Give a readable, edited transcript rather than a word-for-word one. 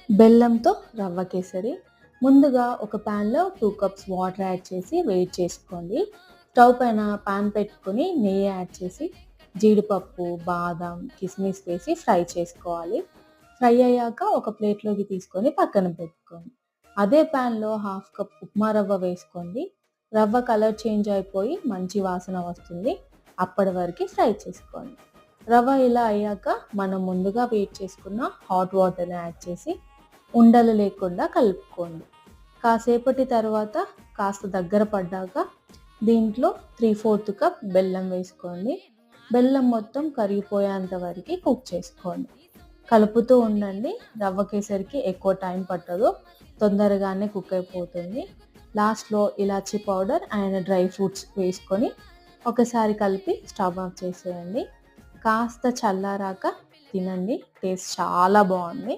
బెల్లంతో రవ్వ కేసరి. ముందుగా ఒక ప్యాన్‌లో 2 కప్స్ వాటర్ యాడ్ చేసి వేడి చేసుకోండి. స్టవ్ పైన పాన్ పెట్టుకొని నెయ్యి యాడ్ చేసి జీడిపప్పు, బాదం, కిస్మిస్ వేసి ఫ్రై చేసుకోవాలి. ఫ్రై అయ్యాక ఒక ప్లేట్‌లోకి తీసుకొని పక్కన పెట్టుకోండి. అదే ప్యాన్‌లో హాఫ్ కప్ ఉప్మా రవ్వ వేసుకోండి. రవ్వ కలర్ చేంజ్ అయిపోయి మంచి వాసన వస్తుంది. అప్పటి వరకు ఫ్రై చేసుకోండి. రవ్వ ఇలా అయ్యాక మనం ముందుగా వేడి చేసుకున్న హాట్ వాటర్‌ని యాడ్ చేసి ఉండలు లేకుండా కలుపుకోండి. కాసేపటి తర్వాత కాస్త దగ్గర పడ్డాక దీంట్లో 3/4 కప్ బెల్లం వేసుకోండి. బెల్లం మొత్తం కరిగిపోయేంత వరకు కుక్ చేసుకోండి. కలుపుతూ ఉండండి. రవ్వ కేసరికి ఎక్కువ టైం పట్టదు. తొందరగానే కుక్ అయిపోతుంది. లాస్ట్‌లో ఇలాచీ పౌడర్ అండ్ డ్రై ఫ్రూట్స్ వేసుకొని ఒకసారి కలిపి స్టవ్ ఆఫ్ చేసేయండి. కాస్త చల్లారాక తినండి. టేస్ట్ చాలా బాగుంది.